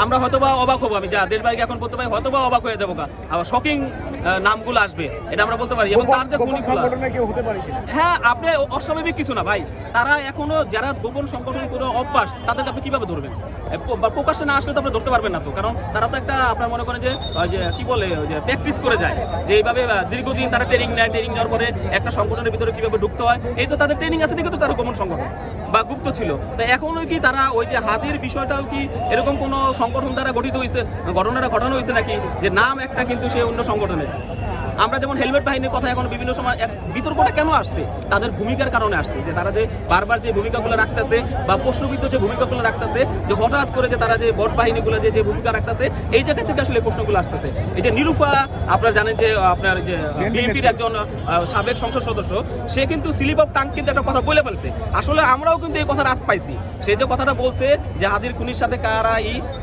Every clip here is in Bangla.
আমরা হয়তোবা অবাক হবো, আমি যা দেশবাড়িকে এখন বলতে পারি হয়তোবা অবাক হয়ে যাবো, আবার শকিং নামগুলো আসবে, এটা আমরা বলতে পারি। এবং তার যে হ্যাঁ, আপনি অস্বাভাবিক কিছু না ভাই, তারা এখনো যারা গোপন সংগঠন করে অভ্যাস তাদেরকে আপনি কিভাবে ধরবেন? প্রকাশ্যে না আসলে তো আপনি ধরতে পারবেন না তো, কারণ তারা তো একটা আপনার মনে করেন যে কি বলে যে প্র্যাকটিস করে যায়, যে এইভাবে দীর্ঘদিন তারা ট্রেনিং নেয়, ট্রেনিং নেওয়ার পরে একটা সংগঠনের ভিতরে কিভাবে ঢুকতে হয়, এই তো তাদের ট্রেনিং আছে দেখে তো তারা গোপন সংগঠন বা গুপ্ত ছিল। তো এখনো কি তারা ওই যে হাদির বিষয়টাও কি এরকম কোনো সংগঠন দ্বারা গঠিত হয়েছে, ঘটনাটা ঘটানো হয়েছে নাকি, যে নাম একটা কিন্তু সে অন্য সংগঠনের? আমরা যেমন হেলমেট বাহিনীর কথা এখন বিভিন্ন সময় বিতর্কটা কেন আসছে, তাদের ভূমিকার কারণে আসছে, যে তারা যে বারবার যে ভূমিকাগুলো রাখতেছে বা প্রশ্নবিদ্ধ যে ভূমিকাগুলো রাখতেছে, যে হঠাৎ করে যে তারা যে বট বাহিনীগুলো যে ভূমিকা রাখতেছে, এই জায়গা থেকে আসলে প্রশ্নগুলো আসতেছে। এই যে নিরুফা, আপনারা জানেন যে আপনার যে বিএনপির একজন সাবেক সংসদ সদস্য, সে কিন্তু স্লিপ অফ টাং কিন্তু একটা কথা বলে ফেলছে। আসলে আমরাও কিন্তু এই কথার আশ পাইছি, সে যে কথাটা বলছে যে হাদির খুনির সাথে কারা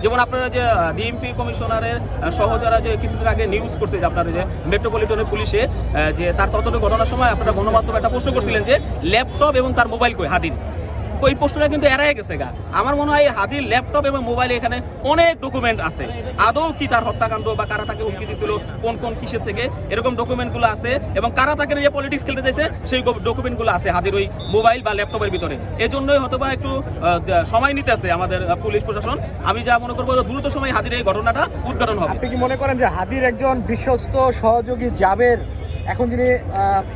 যেমন আপনারা যে ডিএমপি কমিশনারের সহচরা যে কিছুদিন আগে নিউজ করছে যে আপনারা যে মেট্রোপলিটনের পুলিশে যে তার তদন্ত ঘটনার সময় আপনারা গণমাধ্যমে একটা প্রশ্ন করছিলেন যে ল্যাপটপ এবং তার মোবাইল কই হাদির, ওই প্রশ্নটা কিন্তু এড়াই গেছে গা। আমার মনে হয় হাদির ল্যাপটপ এবং মোবাইলে এখানে অনেক ডকুমেন্ট আছে, আদৌ কি তার হত্যাকাণ্ড বা কারা তাকে হুমকি দিছিল, কোন কোন কিসের থেকে, এরকম ডকুমেন্টগুলো আছে, এবং কারা তাকে নিয়ে পলিটিক্স খেলতে চাইছে সেই ডকুমেন্টগুলো আছে হাদির ওই মোবাইল বা ল্যাপটপের ভিতরে। এজন্যই হয়তোবা একটু সময় নিতে আছে আমাদের পুলিশ প্রশাসন। আমি যা মনে করবো দ্রুত সময় হাদির এই ঘটনাটা উদ্ঘাটন হবে। আপনি কি মনে করেন যে হাদির একজন বিশ্বস্ত সহযোগী জাবের এখন যিনি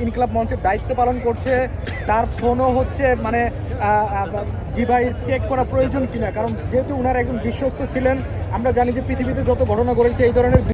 ইনকিলাব মঞ্চের দায়িত্ব পালন করছে, তার ফোনও হচ্ছে মানে ডিভাইস চেক করা প্রয়োজন কিনা? কারণ যেহেতু উনার একজন বিশ্বস্ত ছিলেন, আমরা জানি যে পৃথিবীতে যত ঘটনা ঘটেছে এই ধরনের